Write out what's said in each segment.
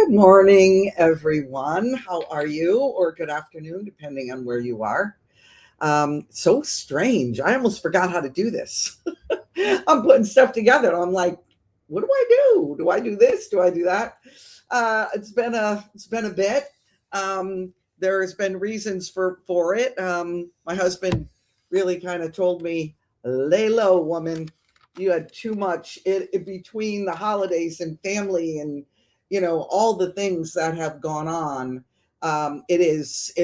Good morning, everyone. How are you? Or good afternoon, depending on where you are. So strange. I almost forgot how to do this. I'm putting stuff together. I'm like, what do I do? Do I do this? Do I do that? It's been a bit. There's been reasons for it. My husband really kind of told me, lay low, woman. You had too much between the holidays and family and all the things that have gone on. It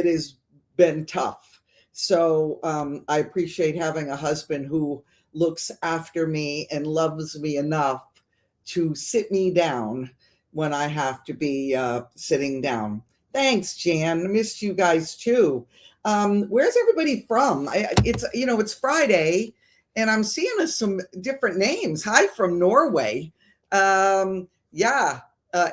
has been tough. So I appreciate having a husband who looks after me and loves me enough to sit me down when I have to be sitting down. Thanks, Jan. I missed you guys too. Where's everybody from? It's Friday, and I'm seeing some different names. Hi from Norway. Yeah,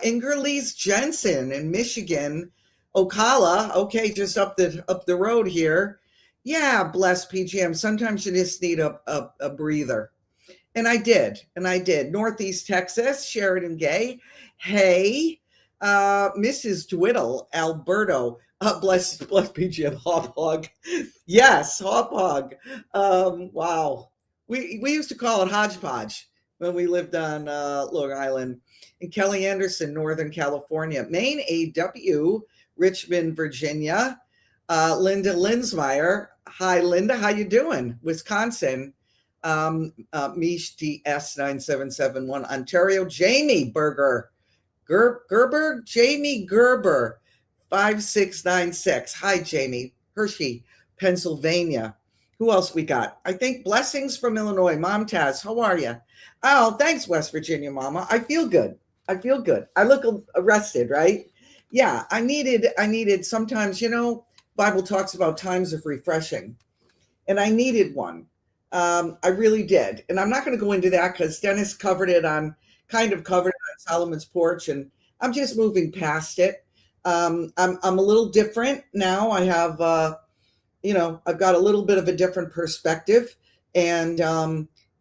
Ingerlise Jensen in Michigan. Ocala, okay, just up the road here. Yeah, bless PGM. Sometimes you just need a breather. And I did. Northeast Texas, Sheridan Gay. Hey, Mrs. Dwiddle, Alberto. Bless PGM Hop Hog. Yes, Hop Hog. Wow. We used to call it hodgepodge when we lived on Long Island. And Kelly Anderson, Northern California. Maine AW, Richmond, Virginia. Linda Linsmeyer. Hi, Linda. How you doing? Wisconsin. Mish DS9771. Ontario. Jamie Gerber. Jamie Gerber. 5696. Hi, Jamie. Hershey, Pennsylvania. Who else we got? I think Blessings from Illinois. Mom Taz, how are you? Oh, thanks, West Virginia, Mama. I feel good. I look arrested, right? Yeah, I needed sometimes, Bible talks about times of refreshing, and I needed one. I really did. And I'm not going to go into that because Dennis covered it on Solomon's porch, and I'm just moving past it. I'm a little different now. I have, I've got a little bit of a different perspective, and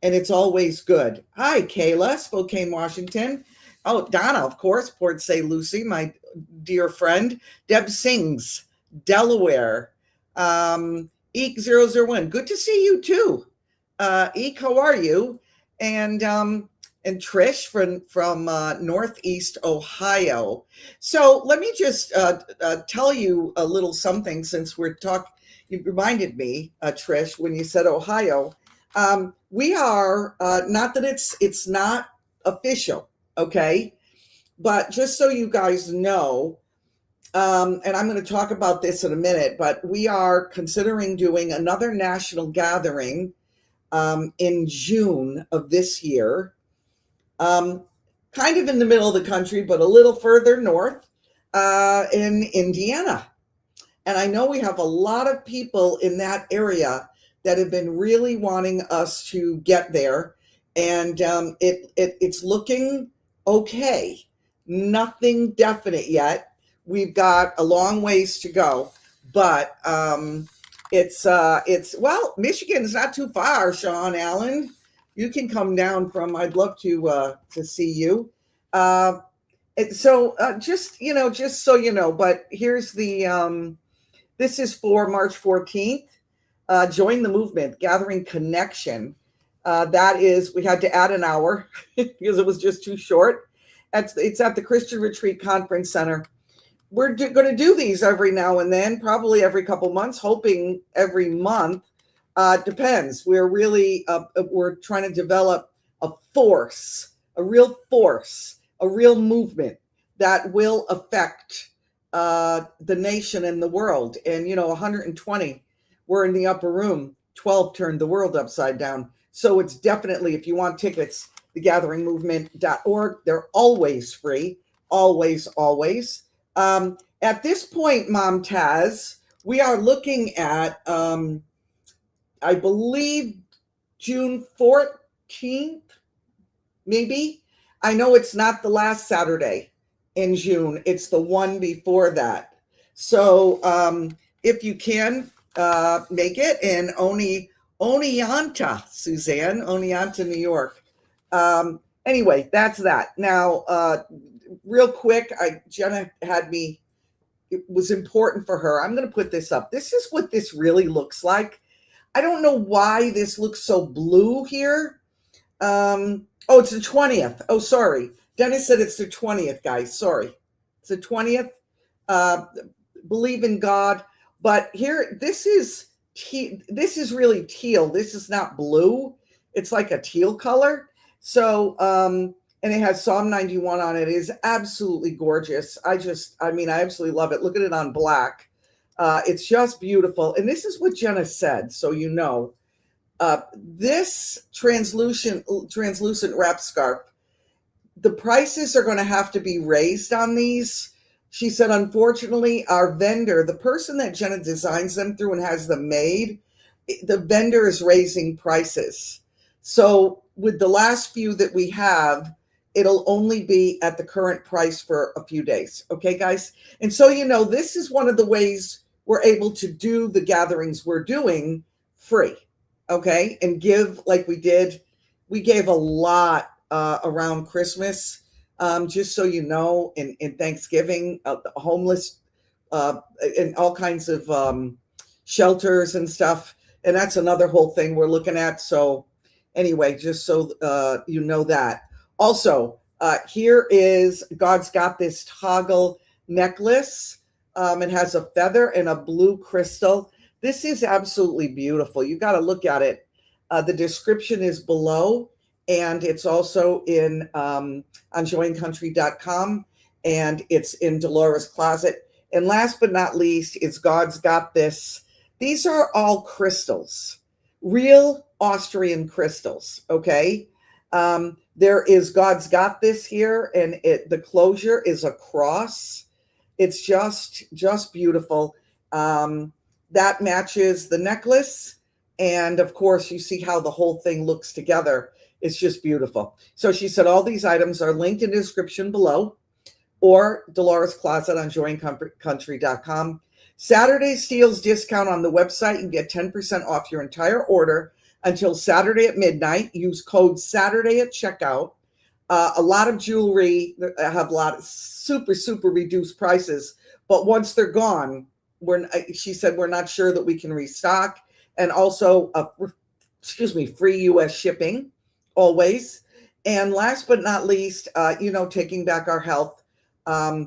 it's always good. Hi, Kayla, Spokane, Washington. Oh, Donna, of course, Port St. Lucie, my dear friend. Deb Sings, Delaware. Eek001, good to see you too. Eek, how are you? And Trish from Northeast Ohio. So let me just tell you a little something since we're talking. You reminded me, Trish, when you said Ohio. We are not that it's not official, okay? But just so you guys know, and I'm going to talk about this in a minute, but we are considering doing another national gathering in June of this year, kind of in the middle of the country, but a little further north in Indiana. And I know we have a lot of people in that area that have been really wanting us to get there. And it's looking okay. Nothing definite yet. We've got a long ways to go, but well, Michigan's not too far, Sean Allen. You can come down from, I'd love to see you. Just so you know, but here's the, this is for March 14th. Join the movement, Gathering Connection. That is, we had to add an hour because it was just too short. It's at the Christian Retreat Conference Center. We're going to do these every now and then, probably every couple months, hoping every month. Depends. We're really, we're trying to develop a real movement that will affect the nation and the world. And, 120 were in the upper room, 12 turned the world upside down. So it's definitely, if you want tickets, thegatheringmovement.org. They're always free, always. At this point, Mom Taz, we are looking at, I believe, June 14th, maybe. I know it's not the last Saturday in June. It's the one before that. So if you can make it in Oneonta, Suzanne, Oneonta, New York. Anyway, that's that. Now, real quick, Jenna had me, it was important for her. I'm going to put this up. This is what this really looks like. I don't know why this looks so blue here. Oh, it's the 20th. Oh, sorry. Dennis said it's the 20th, guys. Sorry. It's the 20th. Believe in God. But here, this is really teal. This is not blue. It's like a teal color. So, and it has Psalm 91 on it. It is absolutely gorgeous. I absolutely love it. Look at it on black. It's just beautiful. And this is what Jenna said, so you know. This translucent wrap scarf, the prices are going to have to be raised on these. She said, unfortunately, our vendor, the person that Jenna designs them through and has them made, the vendor is raising prices. So with the last few that we have, it'll only be at the current price for a few days. Okay, guys? And so, you know, this is one of the ways we're able to do the gatherings we're doing free. Okay, and give like we did. We gave a lot around Christmas, just so you know, in Thanksgiving, homeless, and all kinds of shelters and stuff. And that's another whole thing we're looking at. So anyway, just so you know that. Also, here is God's Got This toggle necklace. It has a feather and a blue crystal. This is absolutely beautiful. You got to look at it. The description is below, and it's also in on joincountry.com, and it's in Delora's closet. And last but not least, it's God's Got This. These are all crystals, real Austrian crystals, okay? There is God's Got This here, and the closure is a cross. It's just beautiful. That matches the necklace. And of course, you see how the whole thing looks together. It's just beautiful. So she said all these items are linked in the description below, or Delora's Closet on joincountry.com. Saturday steals discount on the website. You get 10% off your entire order until Saturday at midnight. Use code Saturday at checkout. A lot of jewelry have a lot of super reduced prices, but once they're gone, she said we're not sure that we can restock. And also, free U.S. shipping always. And last but not least, taking back our health. I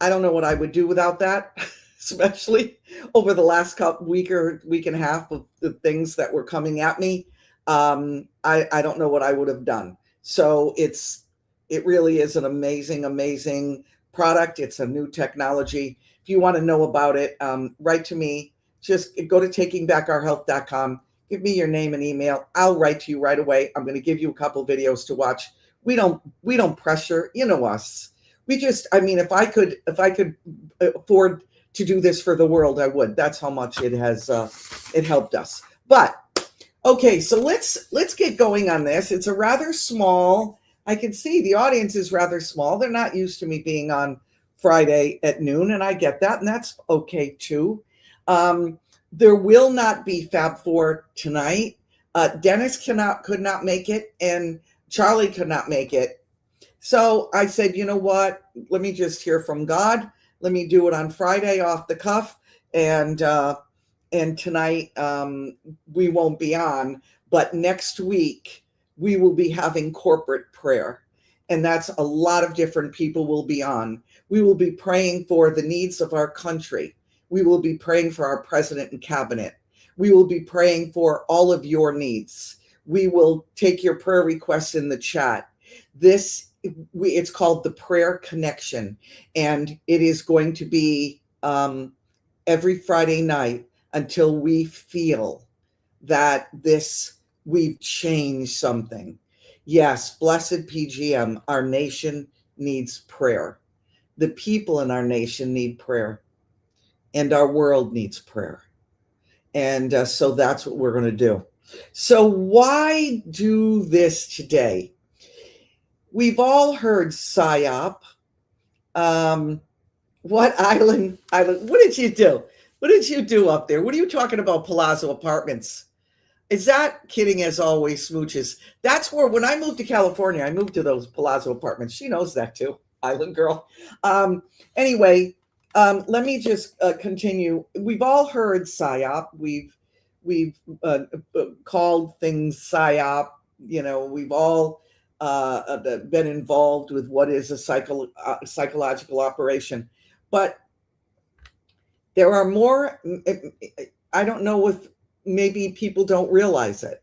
don't know what I would do without that, especially over the last week and a half of the things that were coming at me. I don't know what I would have done. So it really is an amazing product. It's a new technology. If you want to know about it, write to me. Just go to takingbackourhealth.com. Give me your name and email. I'll write to you right away. I'm going to give you a couple videos to watch. We don't pressure, you know us. We just, if I could afford to do this for the world, I would. That's how much it has it helped us. But okay, so let's get going on this. It's a rather small. I can see the audience is rather small. They're not used to me being on Friday at noon, and I get that, and that's okay too. There will not be Fab 4 tonight. Dennis could not make it, and Charlie could not make it. So I said, you know what? Let me just hear from God. Let me do it on Friday off the cuff, and tonight we won't be on. But next week we will be having corporate prayer, and that's a lot of different people will be on. We will be praying for the needs of our country. We will be praying for our president and cabinet. We will be praying for all of your needs. We will take your prayer requests in the chat. It's called the Prayer Connection, and it is going to be every Friday night until we feel that we've changed something. Yes, blessed PGM, our nation needs prayer. The people in our nation need prayer, and our world needs prayer. And so that's what we're going to do. So why do this today? We've all heard PSYOP. What island? What did you do? What did you do up there? What are you talking about, Palazzo Apartments? Is that kidding as always, smooches? That's where, when I moved to California, I moved to those Palazzo Apartments. She knows that too. Island girl. Anyway, let me just continue. We've all heard PSYOP. We've called things PSYOP. You know, we've all been involved with what is a psychological operation, but there are more. I don't know if maybe people don't realize it,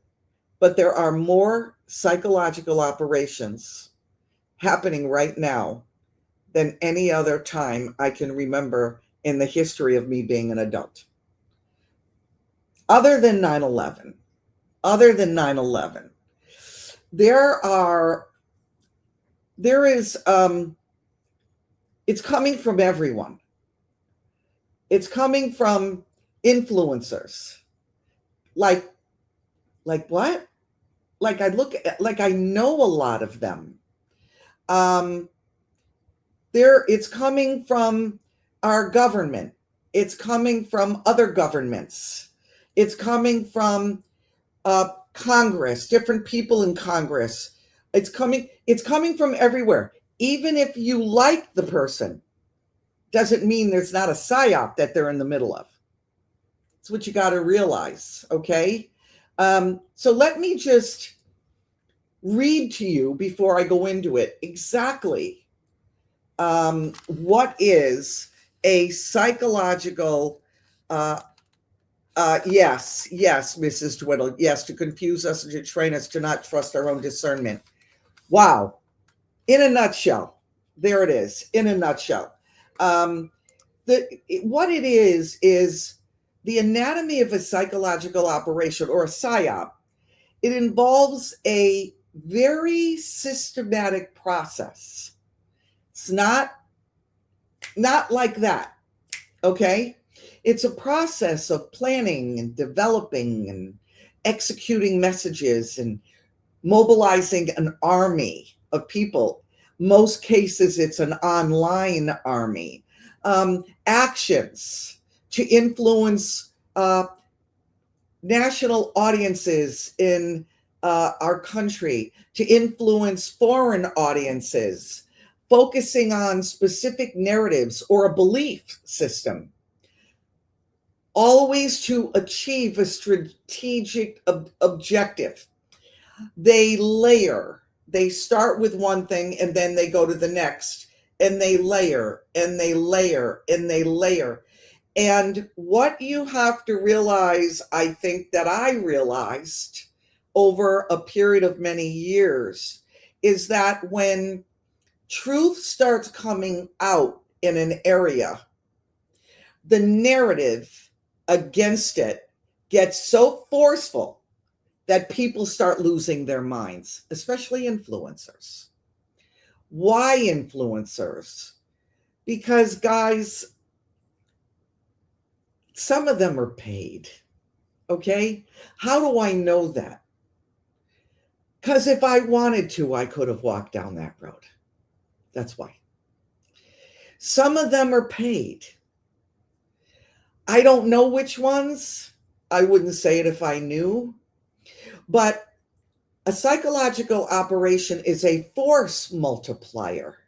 but there are more psychological operations happening right now than any other time I can remember in the history of me being an adult. Other than 9/11, there is, it's coming from everyone. It's coming from influencers. Like what? Like I know a lot of them. It's coming from our government. It's coming from other governments. It's coming from Congress, different people in Congress. It's coming from everywhere. Even if you like the person, doesn't mean there's not a PSYOP that they're in the middle of. That's what you got to realize, okay? So let me just read to you before I go into it exactly what is a psychological, yes, Mrs. Twiddle, yes, to confuse us and to train us to not trust our own discernment. Wow. In a nutshell, there it is, in a nutshell. What it is the anatomy of a psychological operation or a PSYOP. It involves a very systematic process. It's not like that, okay? It's a process of planning and developing and executing messages and mobilizing an army of people. Most cases, it's an online army. Actions to influence national audiences in our country, to influence foreign audiences, focusing on specific narratives or a belief system, always to achieve a strategic objective. They layer. They start with one thing and then they go to the next, and they layer and they layer and they layer. And what you have to realize, I think that I realized over a period of many years, is that when truth starts coming out in an area, the narrative against it gets so forceful that people start losing their minds, especially influencers. Why influencers? Because, guys, some of them are paid, okay? How do I know that? Because if I wanted to, I could have walked down that road. That's why. Some of them are paid. I don't know which ones. I wouldn't say it if I knew. But a psychological operation is a force multiplier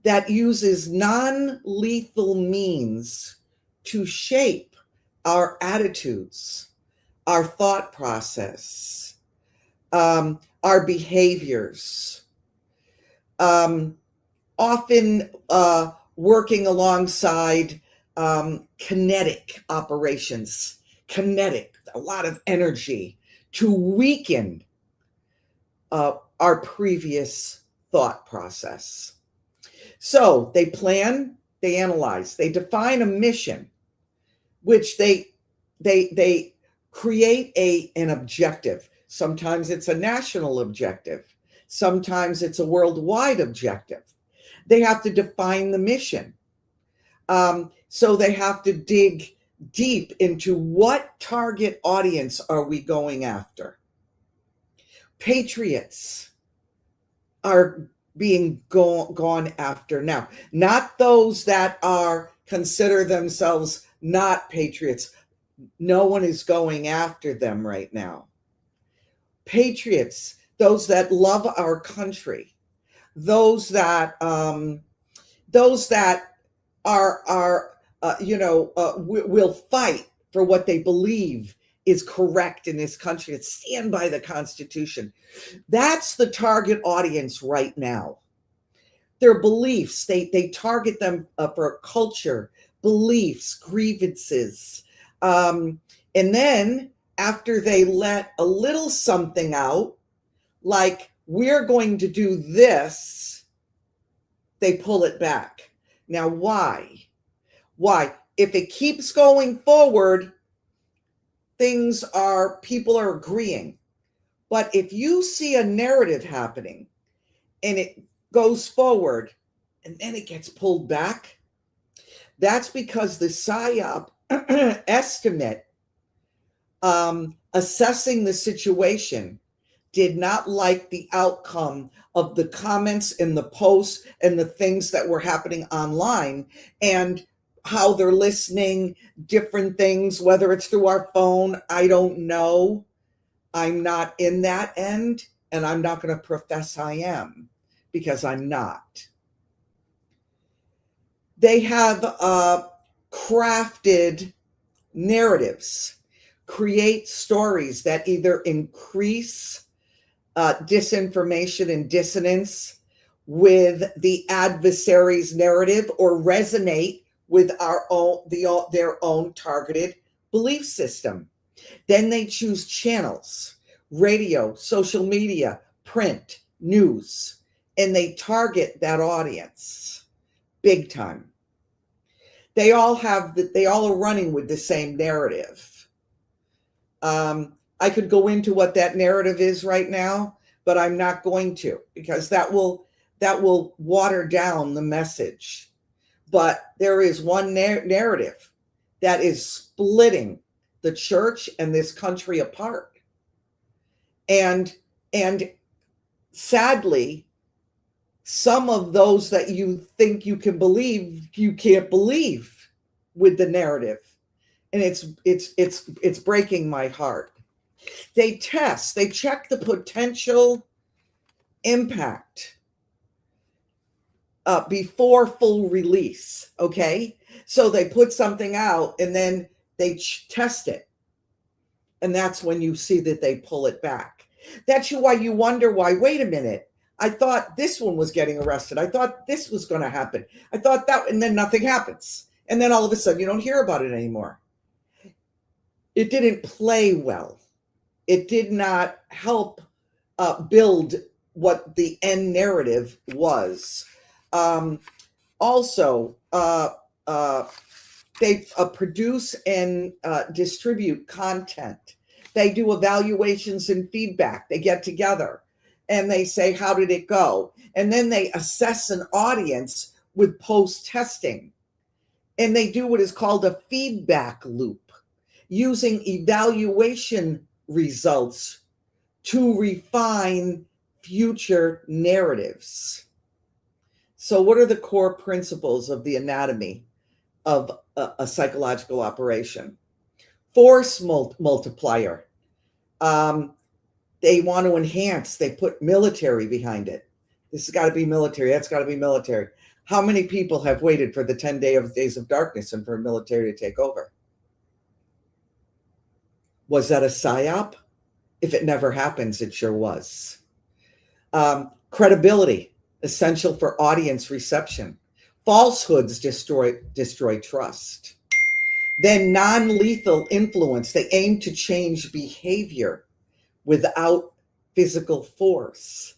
that uses non-lethal means to shape our attitudes, our thought process, our behaviors, often working alongside kinetic operations, a lot of energy to weaken our previous thought process. So they plan, they analyze, they define a mission, which they create an objective. Sometimes it's a national objective. Sometimes it's a worldwide objective. They have to define the mission. So they have to dig deep into what target audience are we going after. Patriots are being gone after now. Not those that consider themselves not patriots. No one is going after them right now. Patriots, those that love our country, those that those that are will fight for what they believe is correct in this country and stand by the Constitution. That's the target audience right now. Their beliefs, they target them for culture, beliefs, grievances. And then after they let a little something out, like we're going to do this, they pull it back. Now, why? Why? If it keeps going forward, people are agreeing. But if you see a narrative happening and it goes forward and then it gets pulled back, that's because the PSYOP estimate assessing the situation did not like the outcome of the comments and the posts and the things that were happening online and how they're listening, different things, whether it's through our phone. I don't know. I'm not in that end, and I'm not going to profess I am, because I'm not. They have crafted narratives, create stories that either increase disinformation and dissonance with the adversary's narrative or resonate with their own targeted belief system. Then they choose channels, radio, social media, print, news, and they target that audience big time. They all are running with the same narrative. I could go into what that narrative is right now, but I'm not going to, because that will water down the message. But there is one narrative that is splitting the church and this country apart. And sadly, some of those that you think you can believe, you can't believe with the narrative. And it's breaking my heart. They check the potential impact before full release. Okay. So they put something out and then they test it. And that's when you see that they pull it back. That's why you wonder why, wait a minute, I thought this one was getting arrested. I thought this was going to happen. I thought that, and then nothing happens. And then all of a sudden you don't hear about it anymore. It didn't play well. It did not help build what the end narrative was. Also, they produce and distribute content. They do evaluations and feedback. They get together and they say, how did it go? And then they assess an audience with post-testing. And they do what is called a feedback loop, using evaluation results to refine future narratives. So what are the core principles of the anatomy of a psychological operation? Force multiplier. They want to enhance. They put military behind it. This has got to be military. That's got to be military. How many people have waited for the 10 days of darkness and for military to take over? Was that a PSYOP? If it never happens, it sure was. Credibility, essential for audience reception. Falsehoods destroy trust. Then non-lethal influence. They aim to change behavior without physical force.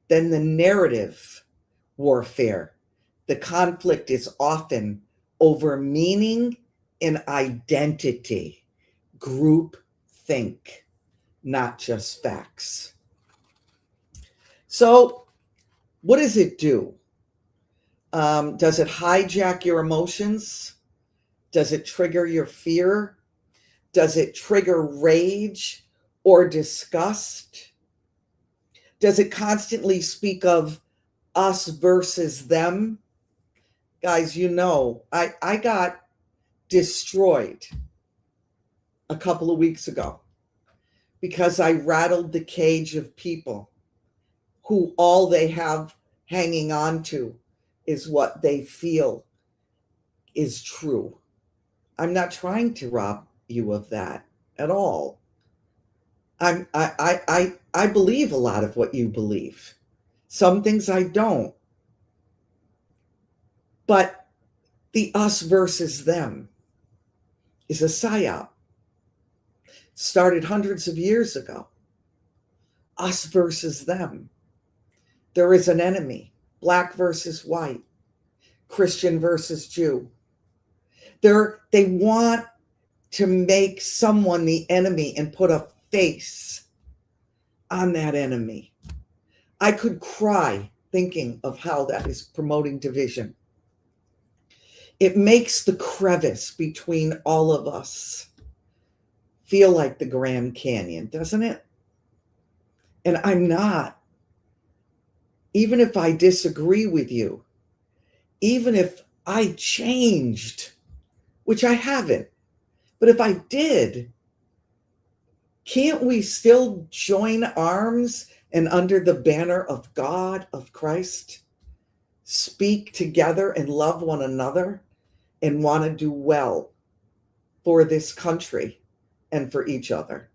Then the narrative warfare. The conflict is often over meaning and identity. Group think, not just facts. So what does it do? Does it hijack your emotions? Does it trigger your fear? Does it trigger rage or disgust? Does it constantly speak of us versus them? Guys, you know, I got destroyed a couple of weeks ago because I rattled the cage of people who all they have hanging on to is what they feel is true. I'm not trying to rob you of that at all. I believe a lot of what you believe. Some things I don't. But the us versus them is a PSYOP. Started hundreds of years ago. Us versus them. There is an enemy. Black versus white. Christian versus Jew. They want to make someone the enemy and put a face on that enemy. I could cry thinking of how that is promoting division. It makes the crevice between all of us feel like the Grand Canyon, doesn't it? And I'm not. Even if I disagree with you, even if I changed, which I haven't, but if I did, can't we still join arms and under the banner of God, of Christ, speak together and love one another and want to do well for this country and for each other?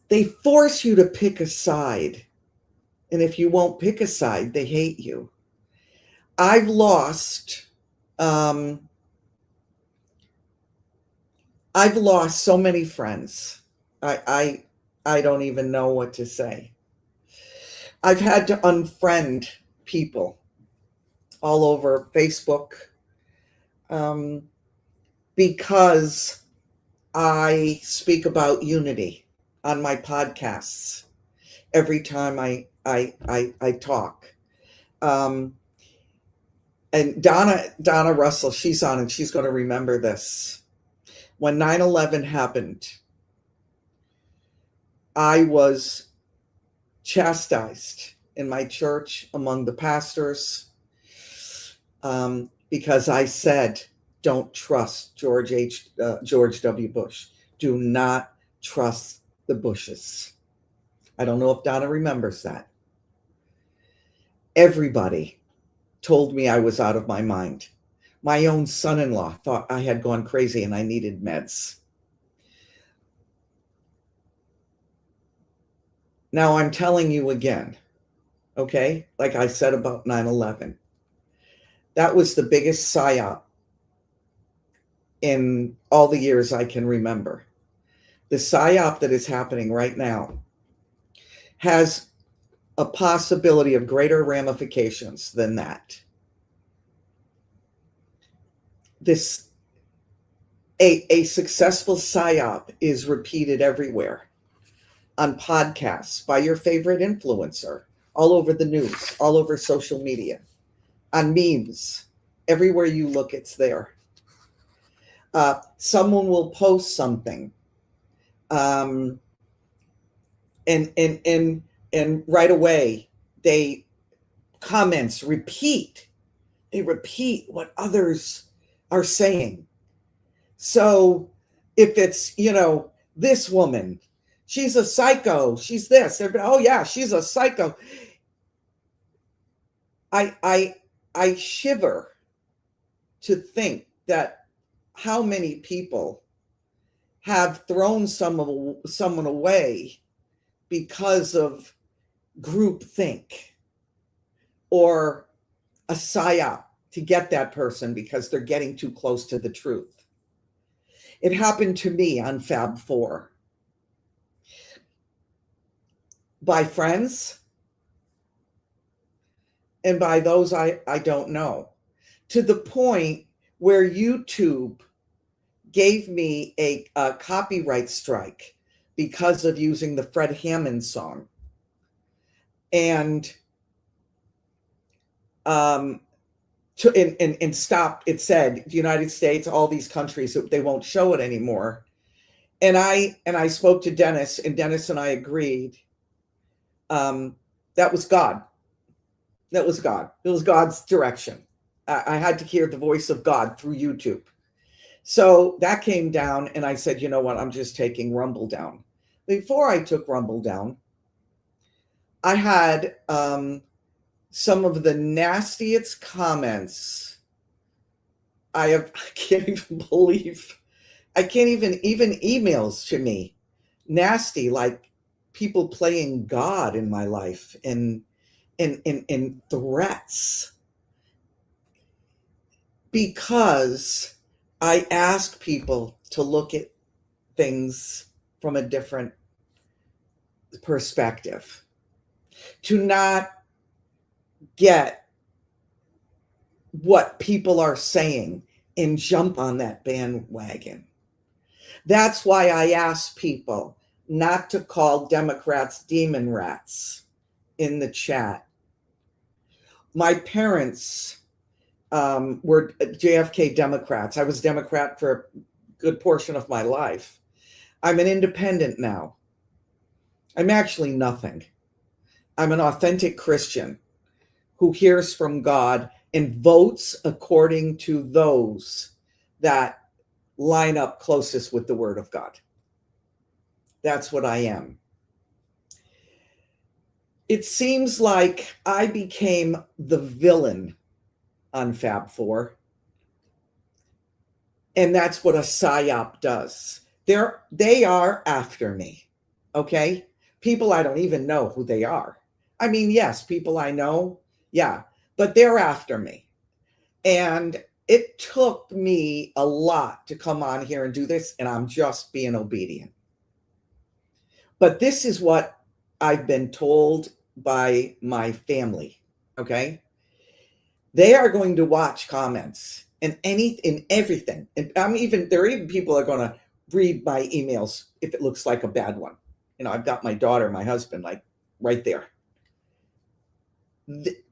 They force you to pick a side. And if you won't pick a side, they hate you. I've lost so many friends. I don't even know what to say. I've had to unfriend people all over Facebook because I speak about unity on my podcasts every time I talk. And Donna Russell, she's on and she's going to remember this. When 9/11 happened, I was chastised in my church among the pastors because I said, don't trust George W. Bush. Do not trust the Bushes. I don't know if Donna remembers that. Everybody told me I was out of my mind. My own son-in-law thought I had gone crazy and I needed meds. Now I'm telling you again, okay? Like I said about 9/11. That was the biggest PSYOP in all the years I can remember. The PSYOP that is happening right now has a possibility of greater ramifications than that. A successful PSYOP is repeated everywhere on podcasts by your favorite influencer, all over the news, all over social media, on memes. Everywhere you look, it's there. Someone will post something, and right away they comments repeat. They repeat what others are saying. So if it's, this woman, she's a psycho, she's this, oh yeah, she's a psycho. I shiver to think that how many people have thrown someone away because of groupthink or a PSYOP to get that person because they're getting too close to the truth. It happened to me on Fab 4 by friends and by those I don't know, to the point where YouTube gave me a copyright strike because of using the Fred Hammond song. And stopped. It said the United States, all these countries, they won't show it anymore. And I spoke to Dennis, and Dennis and I agreed. That was God. That was God. It was God's direction. I had to hear the voice of God through YouTube. So that came down, and I said, you know what? I'm just taking Rumble down. Before I took Rumble down, I had some of the nastiest comments I can't even believe. I can't even emails to me, nasty, like people playing God in my life and threats, because I ask people to look at things from a different perspective, to not get what people are saying and jump on that bandwagon. That's why I ask people not to call Democrats demon rats in the chat. My parents were JFK Democrats. I was Democrat for a good portion of my life. I'm an independent now. I'm actually nothing. I'm an authentic Christian who hears from God and votes according to those that line up closest with the Word of God. That's what I am. It seems like I became the villain on Fab 4. And that's what a PSYOP does. They are after me, okay? People I don't even know who they are. I mean, yes, people I know, yeah, but they're after me. And it took me a lot to come on here and do this, and I'm just being obedient. But this is what I've been told by my family, okay? They are going to watch comments and everything. And there are even people that are going to read my emails if it looks like a bad one. You know, I've got my daughter, my husband, like right there.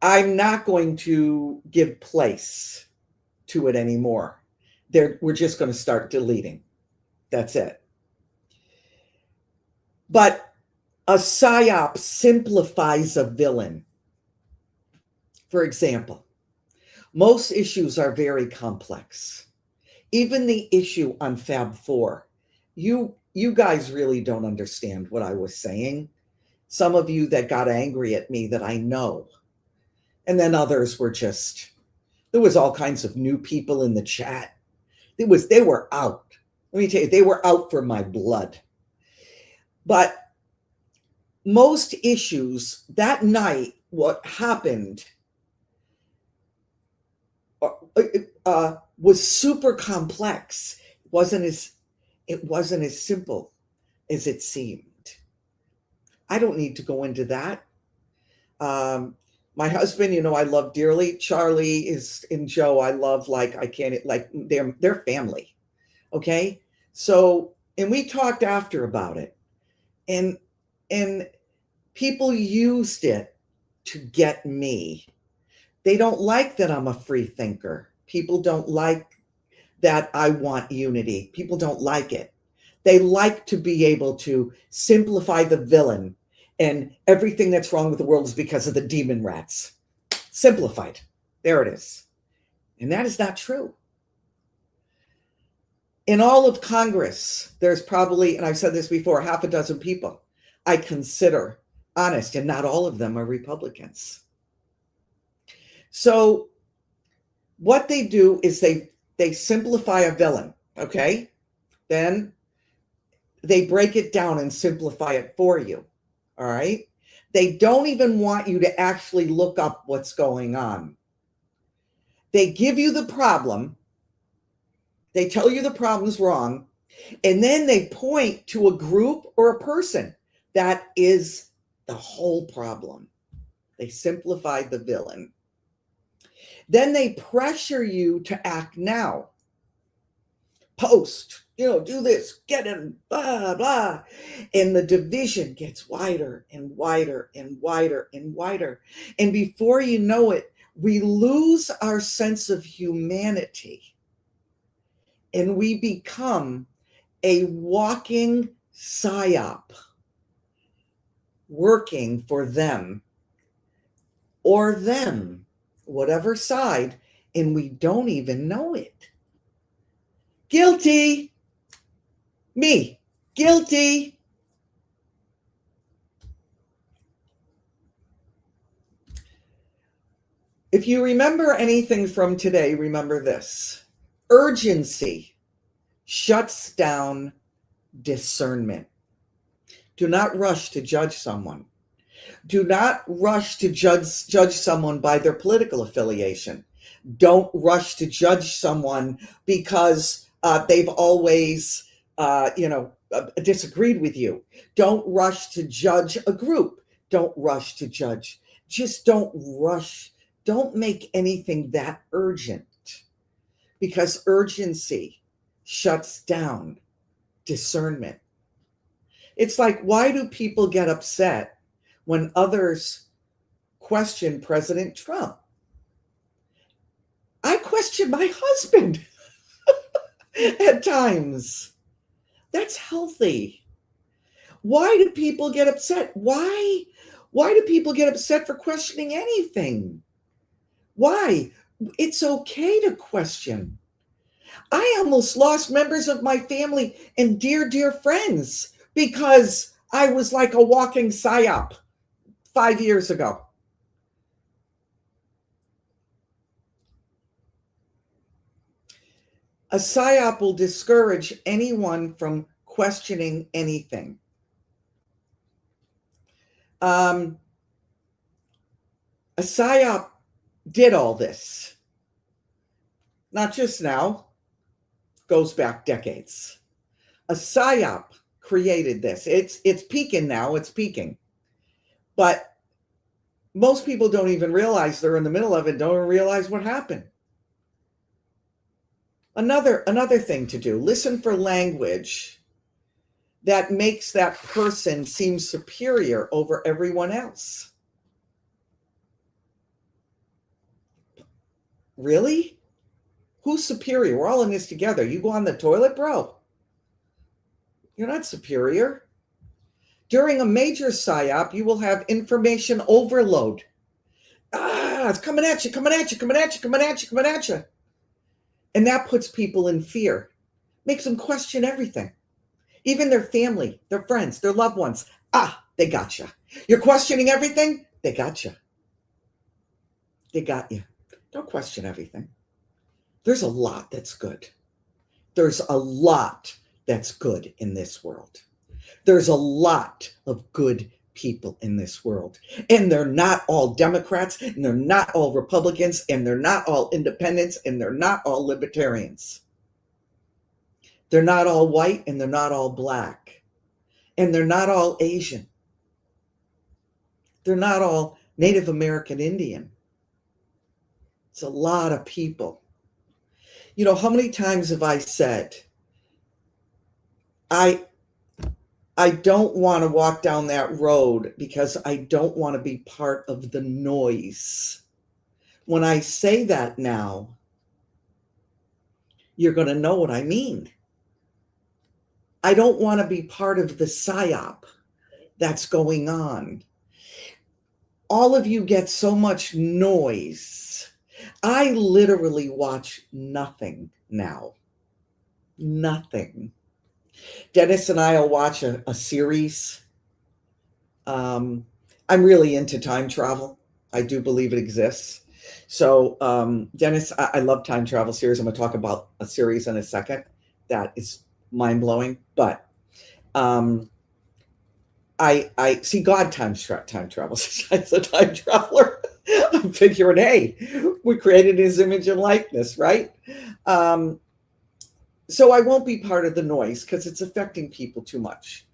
I'm not going to give place to it anymore. We're just going to start deleting. That's it. But a PSYOP simplifies a villain. For example, most issues are very complex. Even the issue on Fab 4, you guys really don't understand what I was saying. Some of you that got angry at me that I know. And then others were there was all kinds of new people in the chat. They were out. Let me tell you, they were out for my blood. But most issues that night, what happened was super complex. It wasn't as simple as it seemed. I don't need to go into that. My husband, I love dearly. Charlie and Joe, I love like I can't, like they're family. Okay. So, and we talked after about it, and people used it to get me. They don't like that I'm a free thinker. People don't like that I want unity. People don't like it. They like to be able to simplify the villain, and everything that's wrong with the world is because of the demon rats. Simplified. There it is. And that is not true. In all of Congress, there's probably, and I've said this before, half a dozen people I consider honest, and not all of them are Republicans. So what they do is they simplify a villain, okay? Then they break it down and simplify it for you, all right? They don't even want you to actually look up what's going on. They give you the problem. They tell you the problem's wrong. And then they point to a group or a person that is the whole problem. They simplified the villain. Then they pressure you to act now. Post, do this, get in, blah, blah. And the division gets wider and wider and wider and wider. And before you know it, we lose our sense of humanity. And we become a walking PSYOP, working for them or them, whatever side, and we don't even know it. Guilty. Me. Guilty. If you remember anything from today, remember this. Urgency shuts down discernment. Do not rush to judge someone. Do not rush to judge someone by their political affiliation. Don't rush to judge someone because they've always, disagreed with you. Don't rush to judge a group. Don't rush to judge. Just don't rush. Don't make anything that urgent, because urgency shuts down discernment. It's like, why do people get upset when others question President Trump? I question my husband at times. That's healthy. Why do people get upset? Why do people get upset for questioning anything? Why? It's okay to question. I almost lost members of my family and dear, dear friends because I was like a walking PSYOP 5 years ago. A PSYOP will discourage anyone from questioning anything. A PSYOP did all this. Not just now, goes back decades. A PSYOP created this. It's peaking now, it's peaking. But most people don't even realize they're in the middle of it, don't even realize what happened. Another thing to do, listen for language that makes that person seem superior over everyone else. Really? Who's superior? We're all in this together. You go on the toilet, bro. You're not superior. During a major PSYOP, you will have information overload. It's coming at you, coming at you, coming at you, coming at you, coming at you. And that puts people in fear, makes them question everything. Even their family, their friends, their loved ones. They got you. You're questioning everything? They got you. They got you. Don't question everything. There's a lot that's good. There's a lot that's good in this world. There's a lot of good people in this world. And they're not all Democrats, and they're not all Republicans, and they're not all independents, and they're not all libertarians. They're not all white, and they're not all black. And they're not all Asian. They're not all Native American Indian. It's a lot of people. You know, how many times have I said, I don't want to walk down that road because I don't want to be part of the noise. When I say that now, you're going to know what I mean. I don't want to be part of the PSYOP that's going on. All of you get so much noise. I literally watch nothing now. Nothing. Dennis and I will watch a series. I'm really into time travel. I do believe it exists. So Dennis, I love time travel series. I'm going to talk about a series in a second that is mind-blowing. But I see God time travels. As a time traveler. I'm figuring, hey, we created his image and likeness, right? So I won't be part of the noise because it's affecting people too much.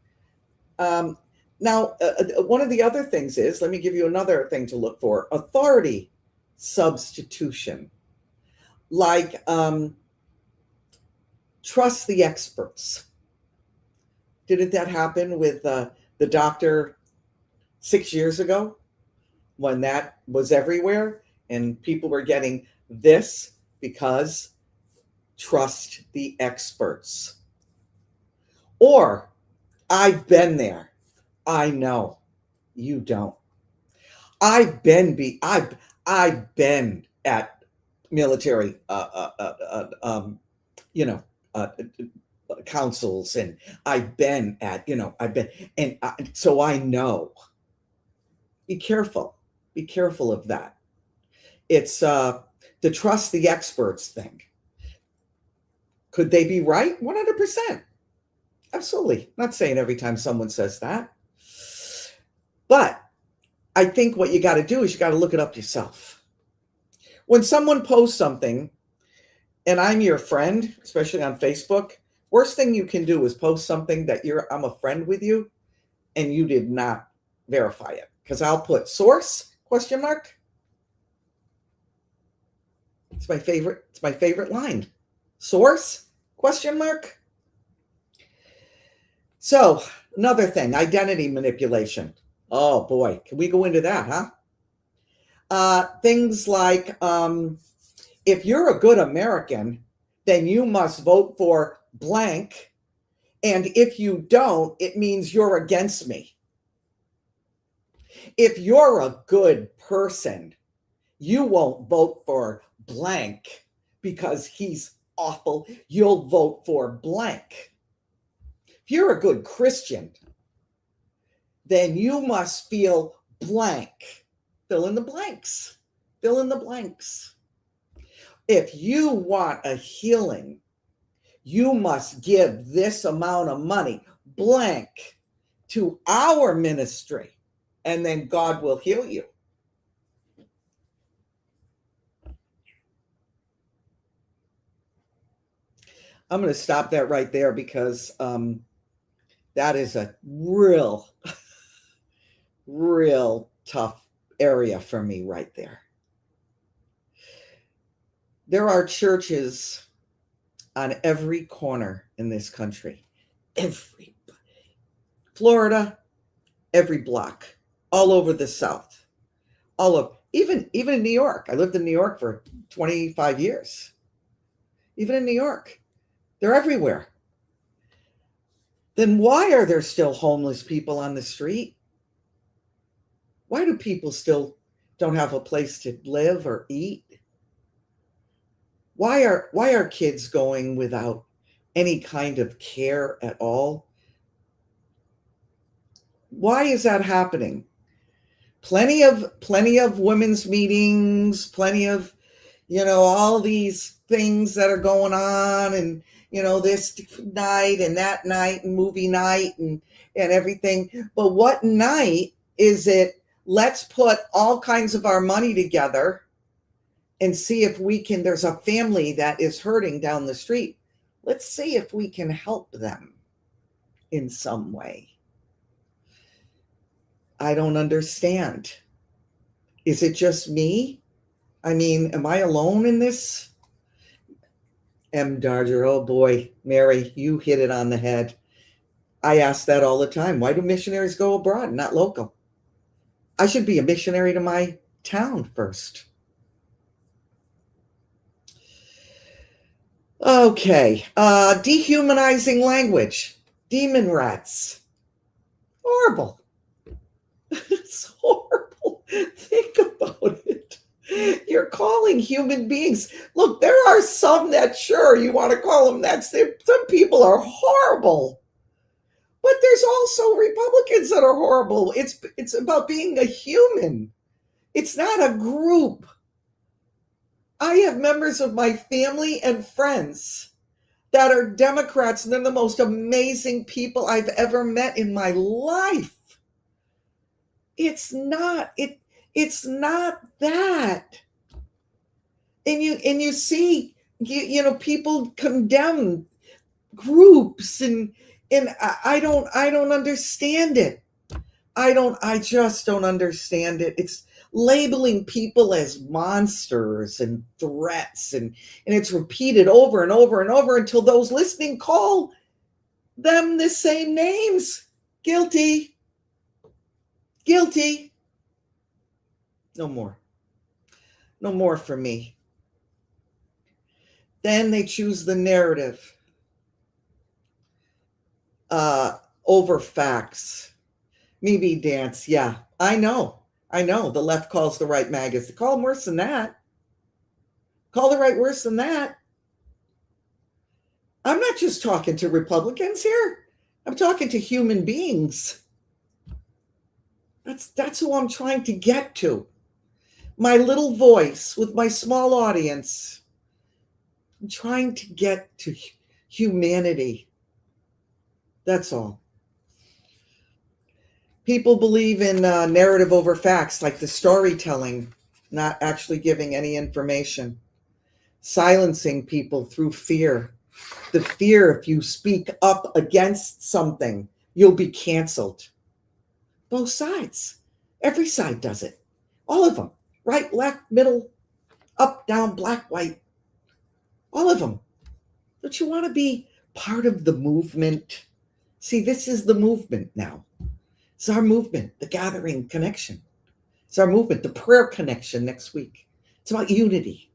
Now, one of the other things is, let me give you another thing to look for, authority substitution. Like, trust the experts. Didn't that happen with the doctor 6 years ago when that was everywhere and people were getting this because trust the experts? Or I've been there. I know you don't. I've been at military councils, and I've been at so I know. Be careful of that. It's the trust the experts thing. Could they be right? 100%. Absolutely. I'm not saying every time someone says that. But I think what you got to do is you got to look it up yourself. When someone posts something, and I'm your friend, especially on Facebook, worst thing you can do is post something that I'm a friend with you, and you did not verify it. Because I'll put source, ? It's my favorite line. Source, ? So another thing, identity manipulation. Oh boy, can we go into that, huh? Things like, if you're a good American, then you must vote for blank. And if you don't, it means you're against me. If you're a good person, you won't vote for blank because he's awful. You'll vote for blank. If you're a good Christian, then you must feel blank. Fill in the blanks. Fill in the blanks. If you want a healing, you must give this amount of money, blank, to our ministry, and then God will heal you. I'm going to stop that right there because that is a real tough area for me right there. There are churches on every corner in this country. Every Florida, every block, all over the South, even in New York. I lived in New York for 25 years. Even in New York, they're everywhere. Then why are there still homeless people on the street? Why do people still don't have a place to live or eat? Why are kids going without any kind of care at all? Why is that happening? Plenty of women's meetings, plenty of, all these things that are going on, and, this night and that night and movie night and everything. But what night is it? Let's put all kinds of our money together and see if we can, there's a family that is hurting down the street. Let's see if we can help them in some way. I don't understand. Is it just me? I mean, am I alone in this? M. Darger, oh boy, Mary, you hit it on the head. I ask that all the time. Why do missionaries go abroad, not local? I should be a missionary to my town first. Okay, dehumanizing language. Demon rats. Horrible. It's horrible. Think about it. You're calling human beings. Look, there are some that, sure, you want to call them that. Some people are horrible. But there's also Republicans that are horrible. It's about being a human. It's not a group. I have members of my family and friends that are Democrats, and they're the most amazing people I've ever met in my life. It's not that. And you see, people condemn groups, and I don't understand it. I just don't understand it. It's labeling people as monsters and threats, and it's repeated over and over and over until those listening call them the same names. Guilty. No more for me. Then they choose the narrative over facts. Me be dance. Yeah, I know. The left calls the right maggots. They call them worse than that. Call the right worse than that. I'm not just talking to Republicans here. I'm talking to human beings. That's who I'm trying to get to. my little voice with my small audience. I'm trying to get to humanity. That's all. People believe in narrative over facts, like the storytelling, not actually giving any information, silencing people through fear. The fear, if you speak up against something, you'll be canceled. Both sides. Every side does it. All of them. Right, left, middle, up, down, black, white. All of them. Don't you want to be part of the movement? See, this is the movement now. It's our movement, the gathering connection. It's our movement, the prayer connection next week. It's about unity.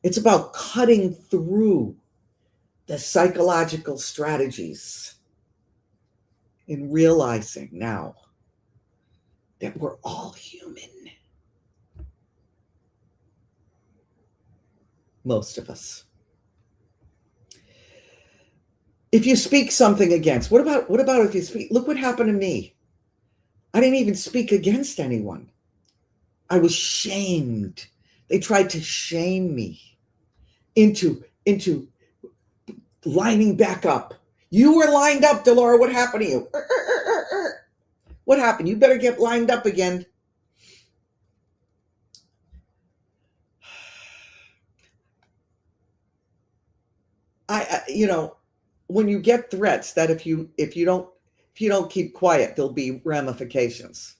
It's about cutting through the psychological strategies and realizing now that we're all human. Most of us. If you speak something against, what about if you speak? Look what happened to me. I didn't even speak against anyone. I was shamed. They tried to shame me into lining back up. You were lined up, Delora. What happened to you? What happened? You better get lined up again. When you get threats that if you don't keep quiet, there'll be ramifications.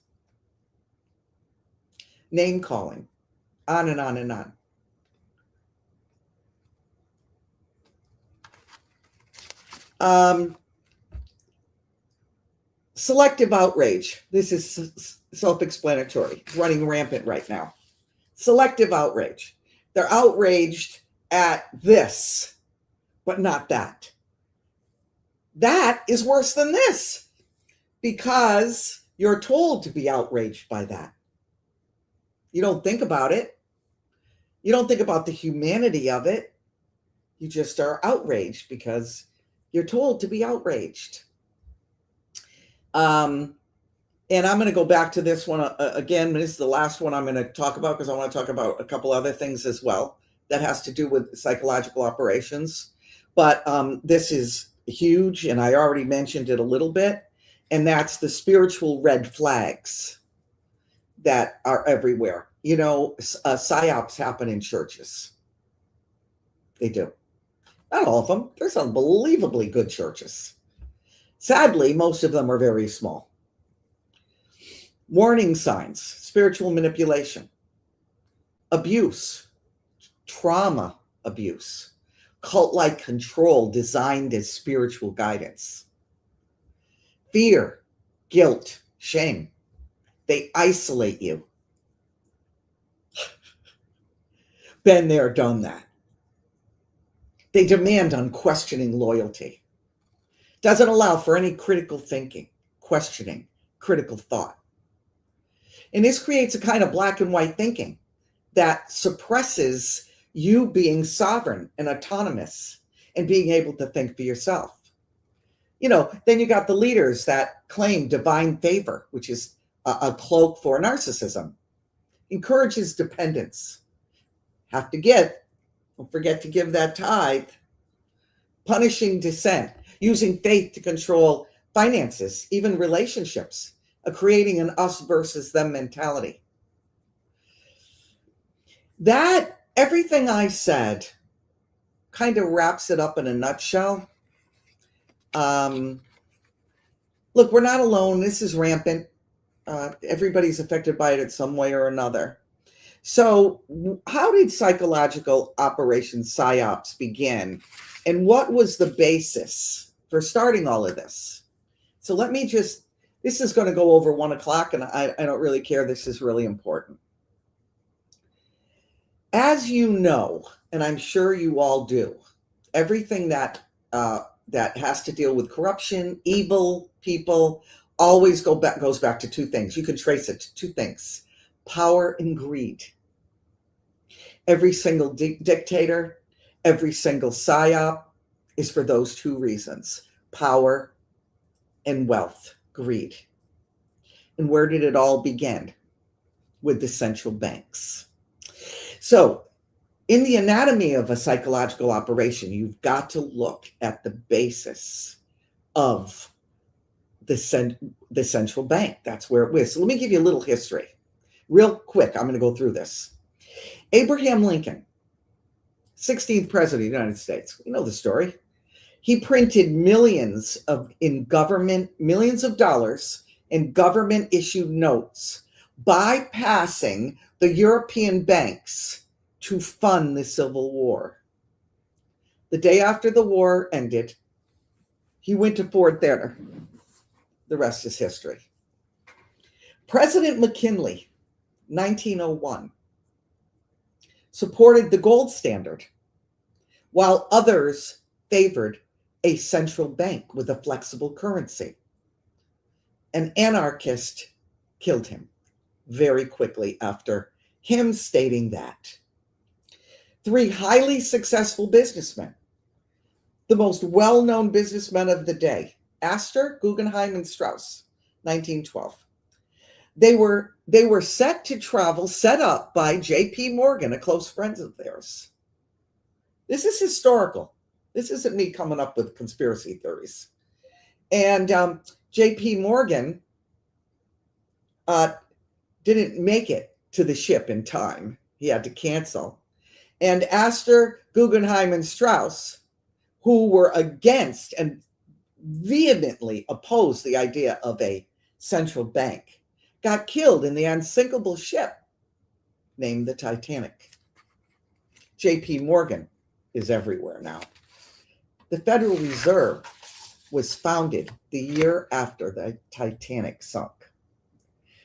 Name calling, on and on and on. Selective outrage. This is self-explanatory. It's running rampant right now. Selective outrage. They're outraged at this, but not that. That is worse than this because you're told to be outraged by that. You don't think about it. You don't think about the humanity of it. You just are outraged because you're told to be outraged. And I'm going to go back to this one again. This is the last one I'm going to talk about because I want to talk about a couple other things as well that has to do with psychological operations. But this is huge, and I already mentioned it a little bit, and that's the spiritual red flags that are everywhere. PSYOPs happen in churches. They do. Not all of them. There's unbelievably good churches. Sadly, most of them are very small. Warning signs, spiritual manipulation, abuse, trauma abuse, cult-like control designed as spiritual guidance, fear, guilt, shame. They isolate you. Been there, done that. They demand unquestioning loyalty. Doesn't allow for any critical thinking, questioning, critical thought. And this creates a kind of black and white thinking that suppresses you being sovereign and autonomous and being able to think for yourself. Then you got the leaders that claim divine favor, which is a cloak for narcissism, encourages dependence. Have to give. Don't forget to give that tithe. Punishing dissent, using faith to control finances, even relationships, creating an us versus them mentality. That, everything I said, kind of wraps it up in a nutshell. Look, we're not alone. This is rampant. Everybody's affected by it in some way or another. So how did psychological operations, PSYOPs, begin? And what was the basis for starting all of this? So this is going to go over 1 o'clock, and I don't really care. This is really important. As you know, and I'm sure you all do, everything that has to deal with corruption, evil, people, always goes back to two things. You can trace it to two things: power and greed. Every single dictator, every single PSYOP is for those two reasons: power and wealth, greed. And where did it all begin? with the central banks. So in the anatomy of a psychological operation, you've got to look at the basis of the central bank. That's where it was. So let me give you a little history. Real quick, I'm going to go through this. Abraham Lincoln, 16th president of the United States. You know the story. He printed millions of dollars in government issued notes, bypassing the European banks to fund the Civil War. The day after the war ended, he went to Ford Theater. The rest is history. President McKinley, 1901, supported the gold standard, while others favored a central bank with a flexible currency. An anarchist killed him very quickly after him stating that. 3 highly successful businessmen, the most well-known businessmen of the day, Astor, Guggenheim, and Strauss, 1912. They were set to travel, set up by J.P. Morgan, a close friend of theirs. This is historical. This isn't me coming up with conspiracy theories. And J.P. Morgan didn't make it to the ship in time. He had to cancel. And Astor, Guggenheim, and Strauss, who were against and vehemently opposed the idea of a central bank, got killed in the unsinkable ship named the Titanic. J.P. Morgan is everywhere now. The Federal Reserve was founded the year after the Titanic sunk.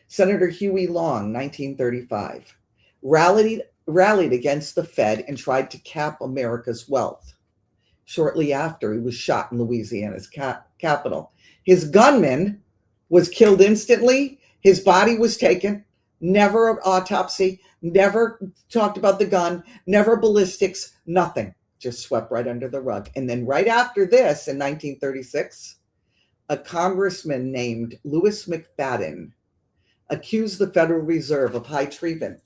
Senator Huey Long, 1935, rallied against the Fed and tried to cap America's wealth. Shortly after, he was shot in Louisiana's capital. His gunman was killed instantly. His body was taken. Never an autopsy, never talked about the gun, never ballistics, nothing. Just swept right under the rug. And then right after this, in 1936, a congressman named Louis McFadden accused the Federal Reserve of high treason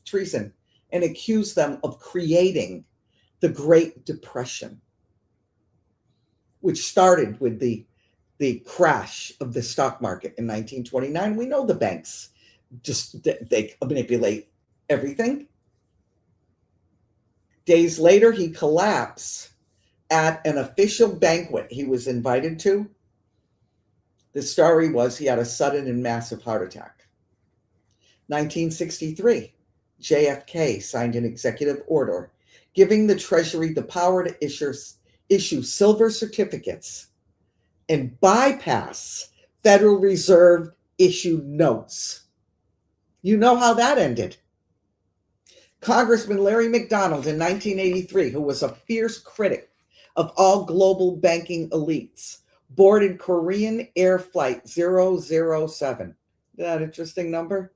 and accused them of creating the Great Depression, which started with the crash of the stock market in 1929. We know the banks they manipulate everything. Days later, he collapsed at an official banquet he was invited to. The story was he had a sudden and massive heart attack. 1963, JFK signed an executive order giving the Treasury the power to issue silver certificates and bypass Federal Reserve issued notes. You know how that ended. Congressman Larry McDonald in 1983, who was a fierce critic of all global banking elites, boarded Korean Air Flight 007. Isn't that an interesting number?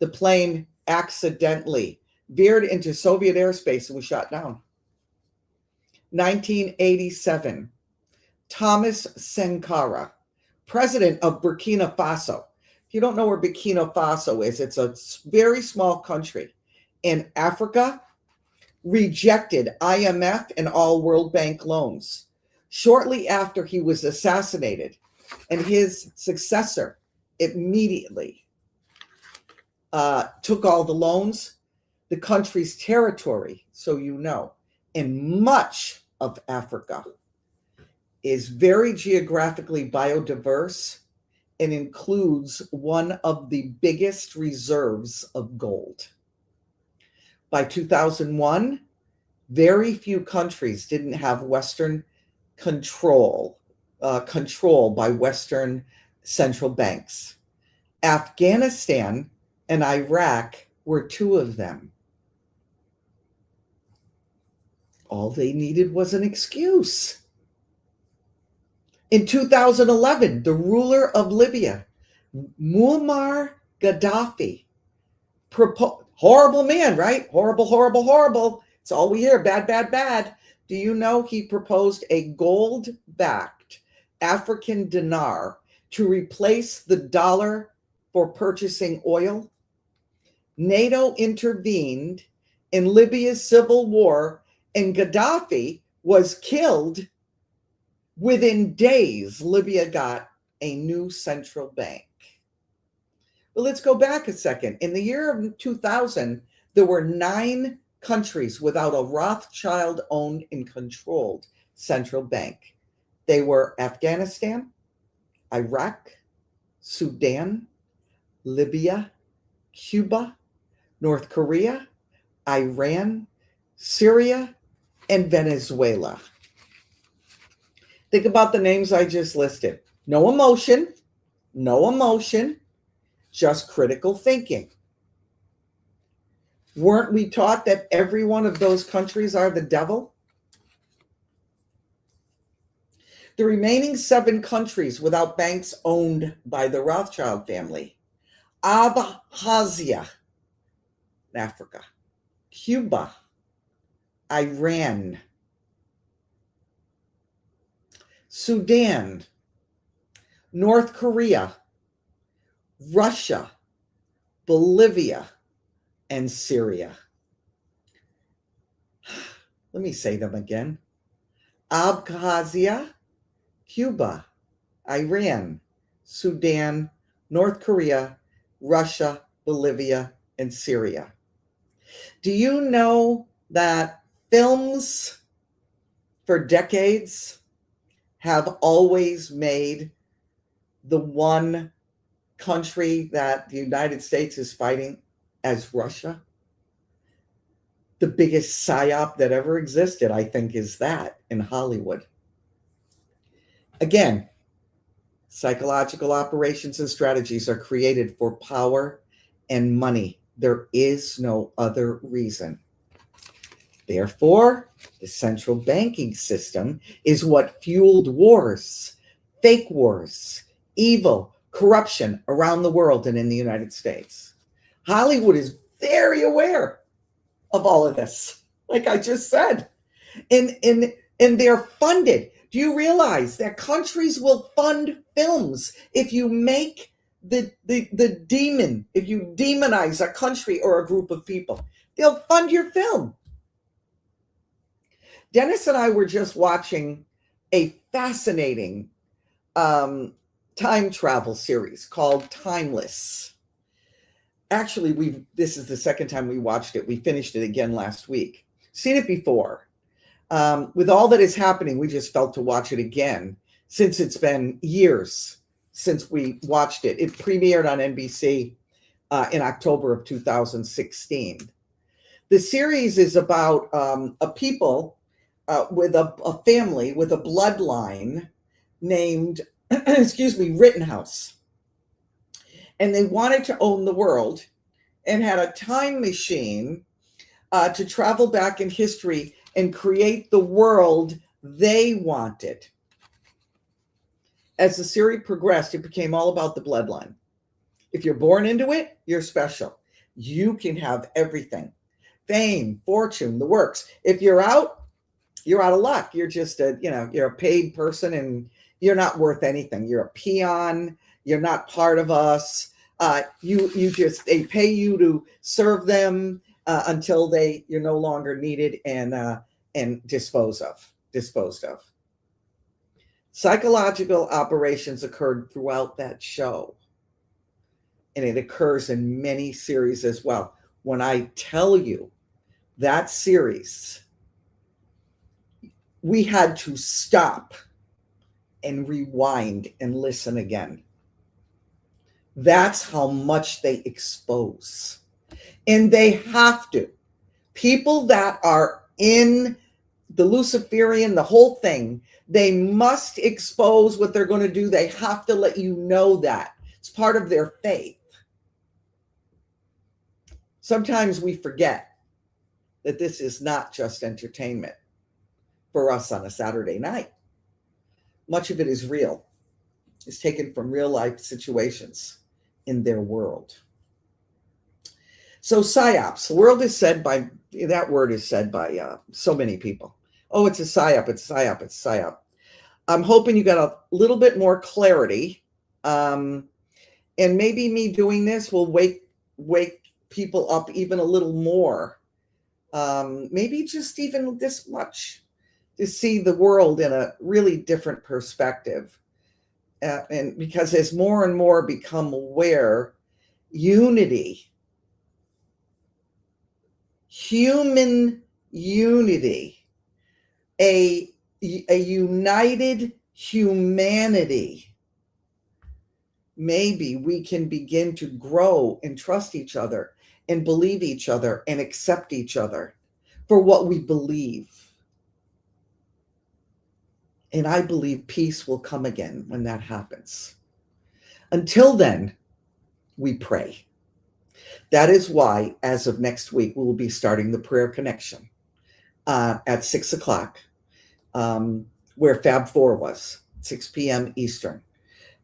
The plane accidentally veered into Soviet airspace and was shot down. 1987, Thomas Sankara, president of Burkina Faso. If you don't know where Burkina Faso is, it's a very small country in Africa, rejected IMF and all World Bank loans. Shortly after he was assassinated, and his successor immediately took all the loans, the country's territory, so you know, in much of Africa is very geographically biodiverse and includes one of the biggest reserves of gold. By 2001, very few countries didn't have Western control by Western central banks. Afghanistan and Iraq were 2 of them. All they needed was an excuse. In 2011, the ruler of Libya, Muammar Gaddafi, horrible man, right? Horrible, horrible, horrible. It's all we hear, bad, bad, bad. Do you know he proposed a gold-backed African dinar to replace the dollar for purchasing oil? NATO intervened in Libya's civil war, and Gaddafi was killed. Within days, Libya got a new central bank. Well, let's go back a second. In the year of 2000, there were 9 countries without a Rothschild-owned and controlled central bank. They were Afghanistan, Iraq, Sudan, Libya, Cuba, North Korea, Iran, Syria, and Venezuela. Think about the names I just listed. No emotion, just critical thinking. Weren't we taught that every one of those countries are the devil? The remaining 7 countries without banks owned by the Rothschild family: Abkhazia, Africa, Cuba, Iran, Sudan, North Korea, Russia, Bolivia, and Syria. Let me say them again. Abkhazia, Cuba, Iran, Sudan, North Korea, Russia, Bolivia, and Syria. Do you know that films for decades have always made the one country that the United States is fighting as Russia? The biggest PSYOP that ever existed, I think, is that in Hollywood. Again, psychological operations and strategies are created for power and money. There is no other reason. Therefore, the central banking system is what fueled wars, fake wars, evil, corruption around the world and in the United States. Hollywood is very aware of all of this, like I just said. And they're funded. Do you realize that countries will fund films if you make the demon, if you demonize a country or a group of people? They'll fund your film. Dennis and I were just watching a fascinating time travel series called Timeless. Actually, this is the second time we watched it. We finished it again last week. Seen it before. With all that is happening, we just felt to watch it again since it's been years since we watched it. It premiered on NBC in October of 2016. The series is about a people with a family with a bloodline named, Rittenhouse. And they wanted to own the world and had a time machine to travel back in history and create the world they wanted. As the series progressed, it became all about the bloodline. If you're born into it, you're special. You can have everything. Fame, fortune, the works. If you're out of luck. You're just you're a paid person and you're not worth anything. You're a peon. You're not part of us. They pay you to serve them until you're no longer needed and disposed of. Psychological operations occurred throughout that show, and it occurs in many series as well. When I tell you that series, we had to stop and rewind and listen again. That's how much they expose. And they have to. People that are in the Luciferian, the whole thing, they must expose what they're going to do. They have to let you know that. It's part of their faith. Sometimes we forget that this is not just entertainment for us on a Saturday night. Much of it is real. It's taken from real life situations in their world. So PSYOPs, that word is said by so many people. Oh, it's a PSYOP, it's a PSYOP, it's a PSYOP. I'm hoping you got a little bit more clarity. And maybe me doing this will wake people up even a little more, maybe just even this much, to see the world in a really different perspective. And because as more and more become aware, unity, human unity, a united humanity, maybe we can begin to grow and trust each other and believe each other and accept each other for what we believe. And I believe peace will come again when that happens. Until then, we pray. That is why, as of next week, we will be starting the prayer connection at 6 o'clock, where Fab 4 was, 6 p.m. Eastern.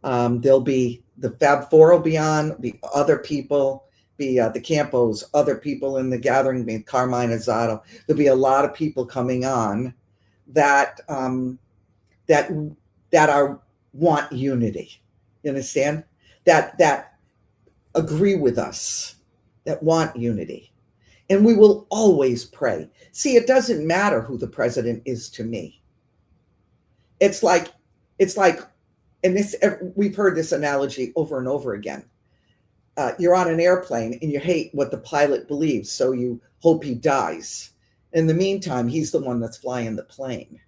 There'll be the Fab 4 will be on, be other people, be the Campos, other people in the gathering, be Carmine Azzato. There'll be a lot of people coming on that want unity. You understand? That agree with us, that want unity. And we will always pray. See, it doesn't matter who the president is to me. It's like, and this, we've heard this analogy over and over again. You're on an airplane and you hate what the pilot believes, so you hope he dies. In the meantime, he's the one that's flying the plane.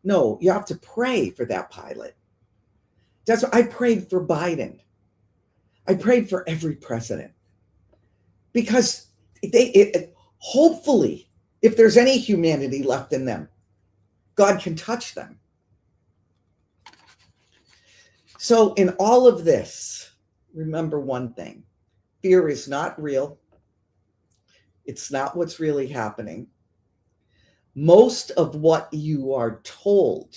No, you have to pray for that pilot. That's what I prayed for Biden. I prayed for every president, because hopefully, if there's any humanity left in them, God can touch them. So in all of this, remember one thing: fear is not real. It's not what's really happening. Most of what you are told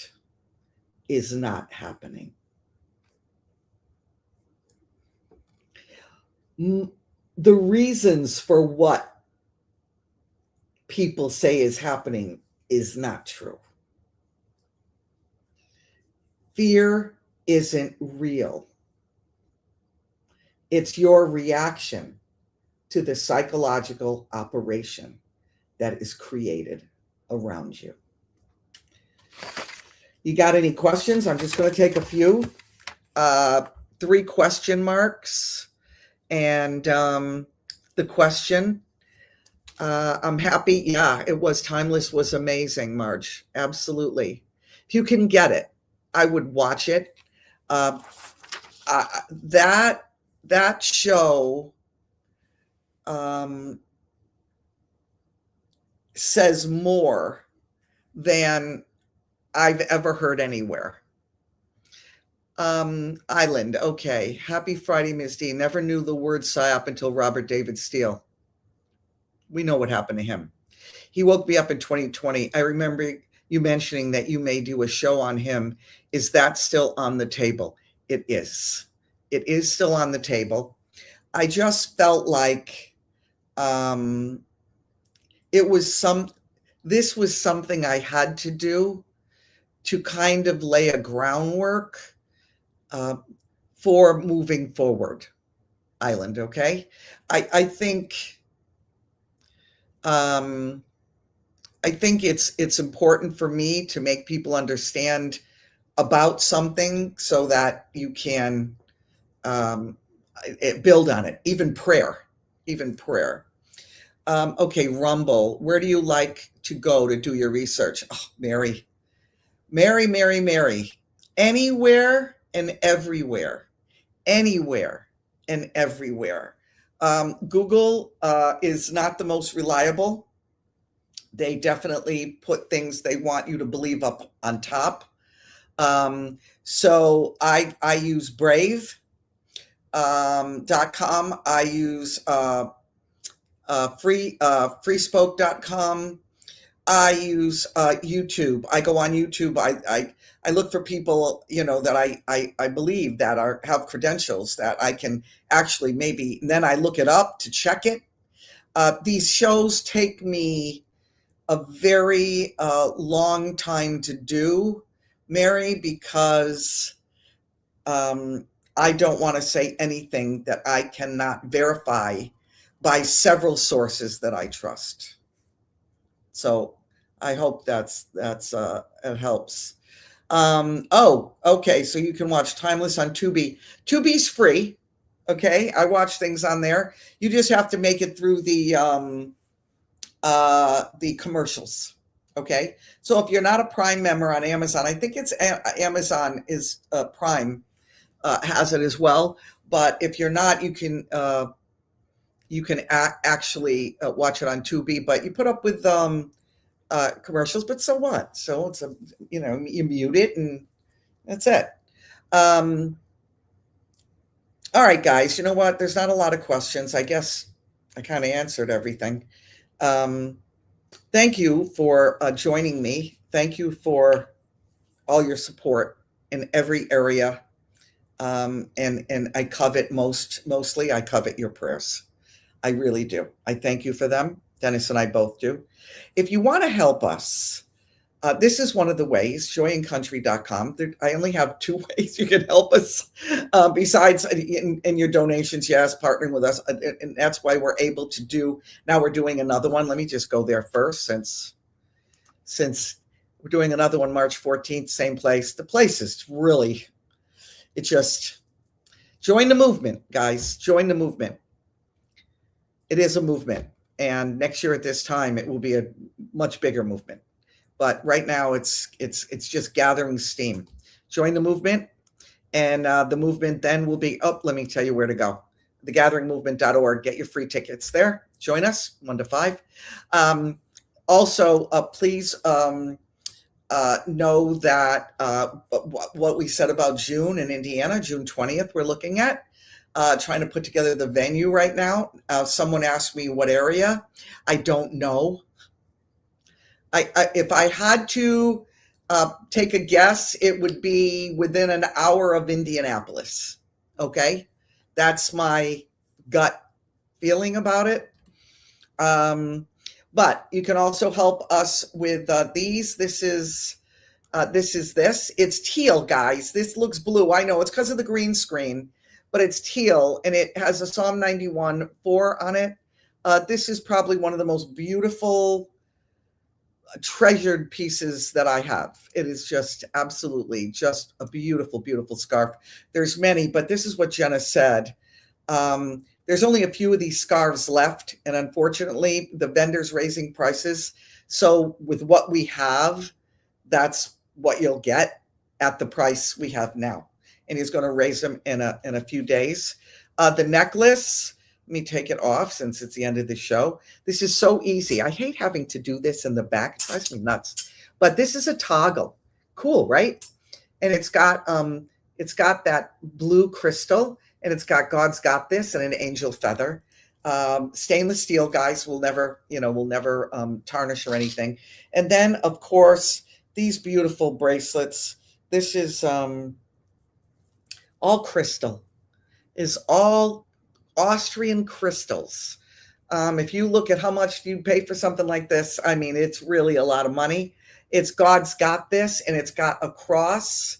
is not happening. The reasons for what people say is happening is not true. Fear isn't real. It's your reaction to the psychological operation that is created around you. You got any questions? I'm just going to take a few. 3 question marks. And the question, I'm happy. Yeah, it was Timeless was amazing, Marge. Absolutely. If you can get it, I would watch it. That show says more than I've ever heard anywhere. Island. Okay. Happy Friday, Ms. D. Never knew the word PSYOP until Robert David Steele. We know what happened to him. He woke me up in 2020. I remember you mentioning that you may do a show on him. Is that still on the table? It is. It is still on the table. I just felt like this was something I had to do to kind of lay a groundwork for moving forward. Island, okay? I think it's important for me to make people understand about something so that you can build on it. Even prayer. Okay, Rumble. Where do you like to go to do your research? Oh, Mary. Anywhere and everywhere. Anywhere and everywhere. Google is not the most reliable. They definitely put things they want you to believe up on top. So I use Brave.com. I use freespoke.com. I use YouTube. I go on YouTube. I look for people, that I believe that have credentials that I can actually maybe, and then I look it up to check it. These shows take me a very long time to do, Mary, because I don't want to say anything that I cannot verify by several sources that I trust. So I hope it helps. Oh, okay. So you can watch Timeless on Tubi. Tubi's free. Okay, I watch things on there. You just have to make it through the commercials. Okay, so if you're not a Prime member on Amazon, I think it's Amazon is Prime has it as well. But if you're not, you can actually watch it on Tubi. But you put up with commercials. But so what? So it's you mute it and that's it. All right, guys. You know what? There's not a lot of questions. I guess I kind of answered everything. Thank you for joining me. Thank you for all your support in every area. And I covet mostly, I covet your prayers. I really do. I thank you for them. Dennis and I both do. If you want to help us, this is one of the ways, joyandcountry.com. I only have 2 ways you can help us besides in your donations, yes, partnering with us. And that's why we're able to do, now we're doing another one. Let me just go there first since we're doing another one March 14th, same place. The place is really, it's just, join the movement, guys. Join the movement. It is a movement. And next year at this time, it will be a much bigger movement. But right now, it's just gathering steam. Join the movement, and the movement then will be, let me tell you where to go. Thegatheringmovement.org. Get your free tickets there. Join us, 1 to 5. Also, please know that what we said about June in Indiana, June 20th, we're looking at. Trying to put together the venue right now. Someone asked me what area. I don't know. If I had to take a guess, it would be within an hour of Indianapolis. Okay, that's my gut feeling about it. But you can also help us with these. This is this. It's teal, guys. This looks blue. I know it's because of the green screen, but it's teal, and it has a Psalm 91:4 on it. This is probably one of the most beautiful, treasured pieces that I have. It is just absolutely just a beautiful, beautiful scarf. There's many, but this is what Jenna said. There's only a few of these scarves left, and unfortunately, the vendor's raising prices. So with what we have, that's what you'll get at the price we have now. And he's going to raise them in a few days. The necklace, let me take it off since it's the end of the show. This is so easy. I hate having to do this in the back. It drives me nuts. But this is a toggle. Cool, right? And it's got that blue crystal, and it's got God's got this and an angel feather. Stainless steel, guys, will never tarnish or anything. And then, of course, these beautiful bracelets. This is all crystal. Is all Austrian crystals. If you look at how much you pay for something like this, I mean, it's really a lot of money. It's God's got this, and it's got a cross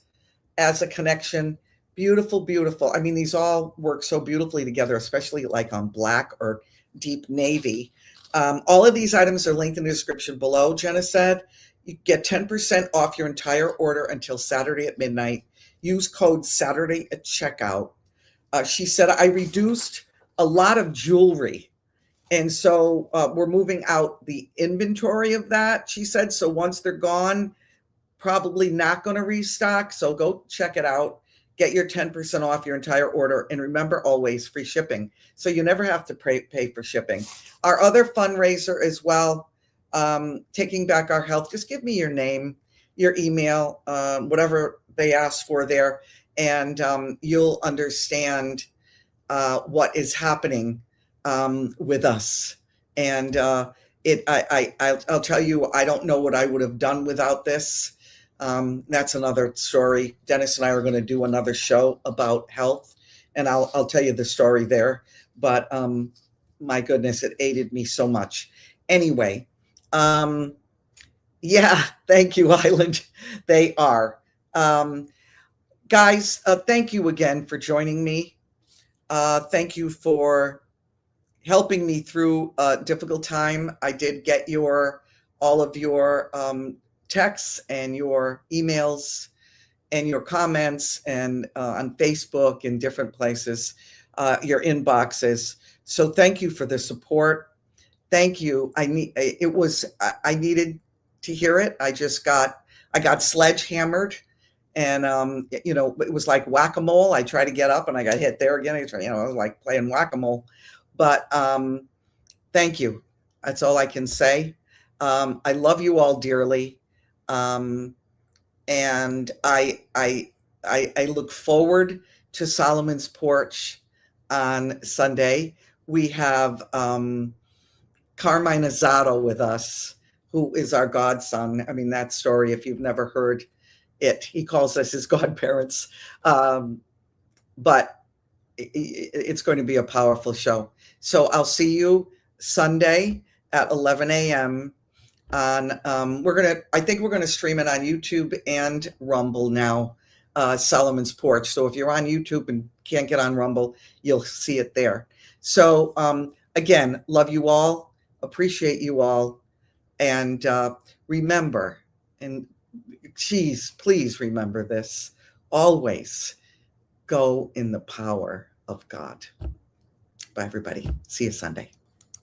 as a connection. Beautiful, beautiful. I mean, these all work so beautifully together, especially like on black or deep navy. All of these items are linked in the description below. Jenna said you get 10% off your entire order until Saturday at midnight. Use code Saturday at checkout. She said, I reduced a lot of jewelry. And so we're moving out the inventory of that, she said. So once they're gone, probably not going to restock. So go check it out. Get your 10% off your entire order. And remember, always free shipping. So you never have to pay for shipping. Our other fundraiser as well, Taking Back Our Health. Just give me your name, your email, whatever they ask for there. And you'll understand what is happening with us. And I'll tell you, I don't know what I would have done without this. That's another story. Dennis and I are going to do another show about health, and I'll tell you the story there. But my goodness, it aided me so much. Anyway, yeah, thank you, Island. They are. Guys, thank you again for joining me. Thank you for helping me through a difficult time. I did get all of your texts and your emails and your comments and on Facebook and different places, your inboxes. So thank you for the support. Thank you. I needed to hear it. I got sledgehammered, and it was like whack-a-mole. I tried to get up and I got hit there again. I was like playing whack-a-mole. But thank you. That's all I can say. I love you all dearly. And I look forward to Solomon's Porch on Sunday. We have Carmine Azzato with us, who is our godson. I mean, that story, if you've never heard it, he calls us his godparents. But it's going to be a powerful show. So I'll see you Sunday at 11 a.m. on I think we're gonna stream it on YouTube and Rumble now, Solomon's Porch. So if you're on YouTube and can't get on Rumble, you'll see it there. So again, love you all, appreciate you all, and remember, and please remember this, always go in the power of God. Bye, everybody. See you Sunday.